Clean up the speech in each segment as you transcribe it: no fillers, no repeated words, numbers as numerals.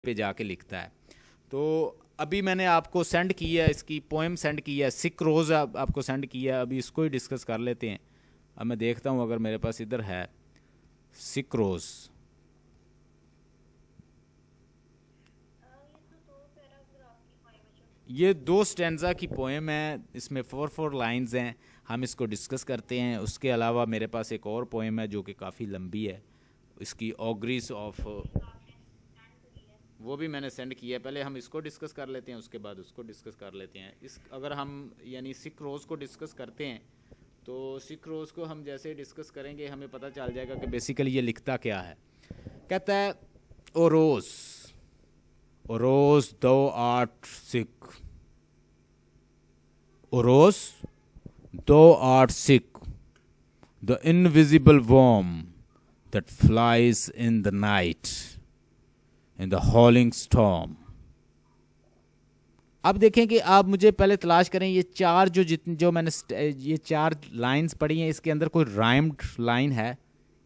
पे जाके लिखता है। तो अभी मैंने आपको सेंड किया है, इसकी पोएम सेंड किया है, सिक रोज़ आपको सेंड किया है। अभी इसको ही डिस्कस कर लेते हैं। अब मैं देखता हूँ अगर मेरे पास इधर है सिक रोज़। ये 2 स्टैंजा की पोएम है, इसमें 4 लाइंस हैं। हम इसको डिस्कस करते हैं। उसके अलावा मेरे पास एक और पोएम है जो कि काफ़ी लंबी है, इसकी ऑग्रीज ऑफ, वो भी मैंने सेंड किया है। पहले हम इसको डिस्कस कर लेते हैं, उसके बाद उसको डिस्कस कर लेते हैं। इस अगर हम यानी सिक रोज़ को डिस्कस करते हैं तो सिक रोज़ को हम जैसे डिस्कस करेंगे हमें पता चल जाएगा कि बेसिकली ये लिखता क्या है। कहता है, ओ रोज़, ओ रोज़ दो आर्ट सिक, ओ रोज़ दो art sick, the invisible worm that flies in the night, in the howling storm. अब देखें कि आप मुझे पहले तलाश करें ये चार जो मैंने ये 4 लाइंस पढ़ी हैं, इसके अंदर कोई राइम्ड लाइन है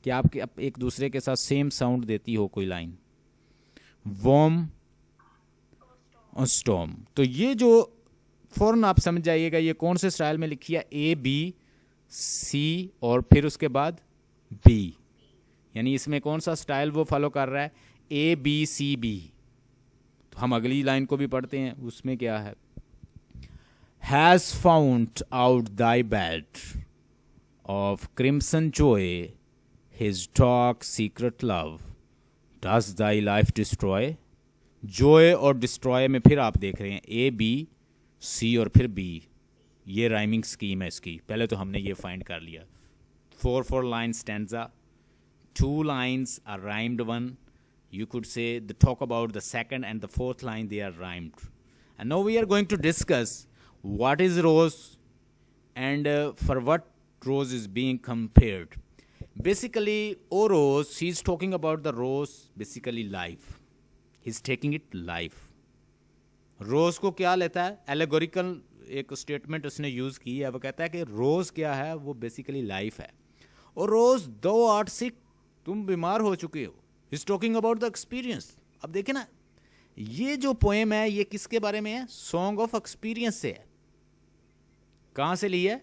कि आपके एक दूसरे के साथ सेम साउंड देती हो कोई लाइन। वॉर्म और स्टॉर्म, तो ये जो फौरन आप समझ जाइएगा ये कौन से स्टाइल में लिखी है, ए बी सी और फिर उसके बाद बी, यानी इसमें कौन सा स्टाइल वो फॉलो कर रहा है, ए बी सी बी। तो हम अगली लाइन को भी पढ़ते हैं, उसमें क्या है, has found out thy bed of crimson Joy, his dark secret love does thy life destroy. Joy और डिस्ट्रॉय में फिर आप देख रहे हैं ए बी सी और फिर बी, ये राइमिंग स्कीम है इसकी। पहले तो हमने ये फाइंड कर लिया। 4 line stanza, 2 lines are rhymed one. You could say the talk about the second and the 4th line, they are rhymed. And now we are going to discuss what is rose and for what rose is being compared. Basically, O rose, he's talking about the rose, basically life. He's taking it life. रोज़ को क्या लेता है, allegorical एक statement उसने use की है। वो कहता है कि रोज़ क्या है, वो बेसिकली लाइफ है। और रोज़ दो आर्ट सिक, तुम बीमार हो चुके हो। Is talking about the experience. अब देखें ना, ये जो पोएम है ये किसके बारे में है, सॉन्ग ऑफ एक्सपीरियंस से है। कहां से ली है,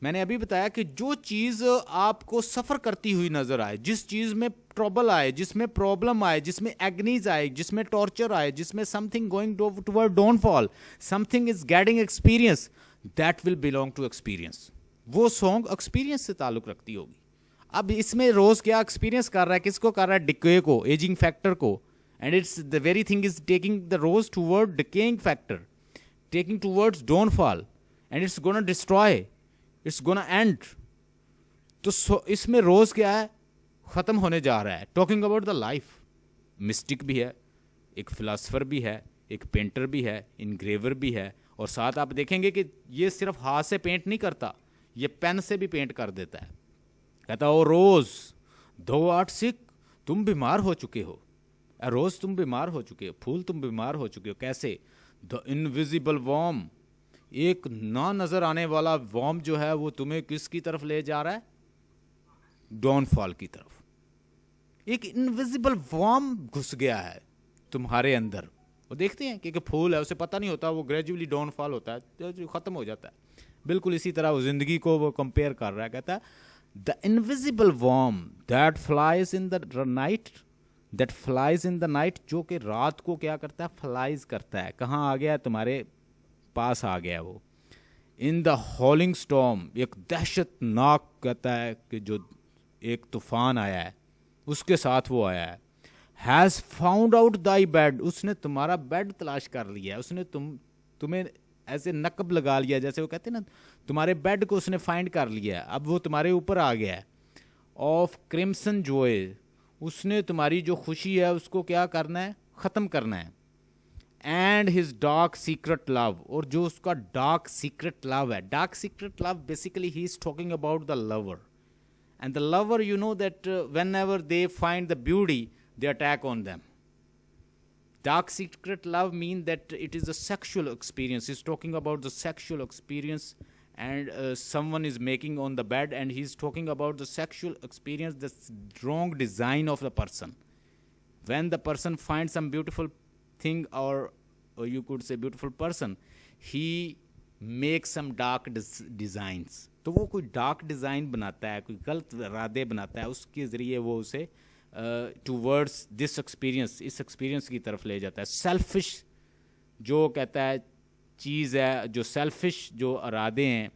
मैंने अभी बताया कि जो चीज आपको सफर करती हुई नजर आए, जिस चीज में ट्रबल आए, जिसमें प्रॉब्लम आए, जिसमें एग्नीज आए, जिसमें टॉर्चर आए, जिसमें something going toward downfall, something is getting experience, that will belong to experience. वो सॉन्ग एक्सपीरियंस से ताल्लुक रखती होगी। अब इसमें रोज क्या एक्सपीरियंस कर रहा है, किसको कर रहा है, डिके को, एजिंग फैक्टर को। And it's the very thing is taking the rose toward decaying factor, taking towards downfall, and it's gonna destroy, it's gonna end. तो इसमें रोज क्या है, खत्म होने जा रहा है। Talking about the life. Mistake भी है, एक फिलासफर भी है, एक पेंटर भी है, इनग्रेवर भी है, और साथ आप देखेंगे कि ये सिर्फ हाथ से पेंट नहीं करता, ये पेन से भी पेंट कर देता है। कहता ओ रोज दो आर्ट सिक, तुम बीमार हो चुके हो। रोज तुम बीमार हो चुके हो, फूल तुम बीमार हो चुके हो। कैसे, द इनविजिबल वॉर्म, एक ना नजर आने वाला वॉर्म जो है वो तुम्हें किसकी तरफ ले जा रहा है, डाउनफॉल की तरफ। एक इनविजिबल वॉर्म घुस गया है तुम्हारे अंदर। वो देखते हैं कि फूल है, उसे पता नहीं होता, वो ग्रेजुअली डाउनफॉल होता है, जो खत्म हो जाता है। बिल्कुल इसी तरह वो जिंदगी को वो कंपेयर कर रहा है। कहता है the invisible worm that flies in the night, that flies in the night, जो कि रात को क्या करता है, फ्लाइज करता है। कहाँ आ गया, तुम्हारे पास आ गया वो। इन द हॉलिंग स्टॉर्म, एक दहशतनाक, कहता है कि जो एक तूफान आया है उसके साथ वो आया है। Has found out thy bed, उसने तुम्हारा बेड तलाश कर लिया है, उसने तुम्हें ऐसे नकब लगा लिया, जैसे वो कहते हैं ना, तुम्हारे बेड को उसने फाइंड कर लिया है, अब वो तुम्हारे ऊपर आ गया है। ऑफ क्रिम्सन जॉय, उसने तुम्हारी जो खुशी है उसको क्या करना है, ख़त्म करना है। And his dark secret love, और जो उसका डार्क सीक्रेट लव है, dark secret love basically he is talking about the lover. And the lover, you know that whenever they find the beauty, they attack on them. Dark secret love means that it is a sexual experience. He's talking about the sexual experience, and someone is making on the bed, and he's talking about the sexual experience, the wrong design of the person. when the person finds some beautiful thing, or you could say beautiful person, he makes some dark designs. तो वो कोई dark design बनाता है, कोई गलत इरादे बनाता है, उसके ज़रिए वो उसे टूवर्ड्स दिस एक्सपीरियंस, इस एक्सपीरियंस की तरफ ले जाता है. सेल्फिश जो कहता है चीज़ है, जो सेल्फिश जो इरादे हैं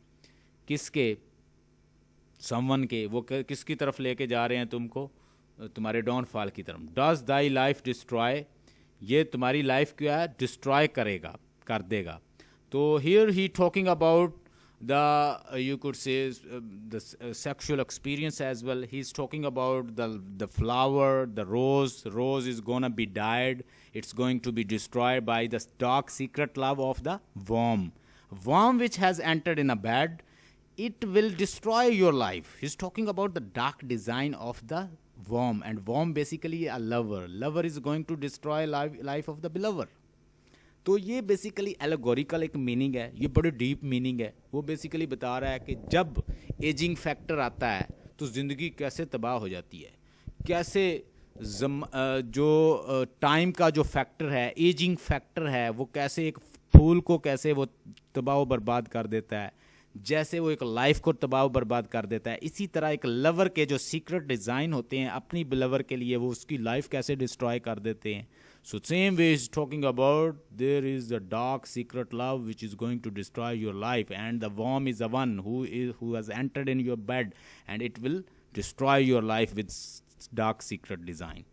किसके, समवन के, वो किसकी तरफ लेके जा रहे हैं तुमको, तुम्हारे डाउनफॉल की तरफ. डज दाई लाइफ डिस्ट्रॉय, ये तुम्हारी लाइफ क्या है, डिस्ट्रॉय करेगा, कर देगा. तो here he talking about the you could say the sexual experience as well. He's talking about the flower, the rose is gonna be dyed, it's going to be destroyed by the dark secret love of the worm which has entered in a bed. It will destroy your life. He's talking about the dark design of the worm, and worm basically a lover is going to destroy life of the beloved. तो ये basically allegorical एक meaning है, ये बड़ी deep meaning है. वो basically बता रहा है कि जब एजिंग फैक्टर आता है तो ज़िंदगी कैसे तबाह हो जाती है, कैसे जो टाइम का जो फैक्टर है, एजिंग फैक्टर है, वो कैसे एक फूल को कैसे वो तबाह बर्बाद कर देता है, जैसे वो एक लाइफ को तबाह बर्बाद कर देता है. इसी तरह एक लवर के जो सीक्रेट डिज़ाइन होते हैं अपनी लवर के लिए, वो उसकी लाइफ कैसे डिस्ट्रॉय कर देते हैं. So same way is talking about there is a dark secret love which is going to destroy your life, and the worm is the one who has entered in your bed, and it will destroy your life with dark secret design.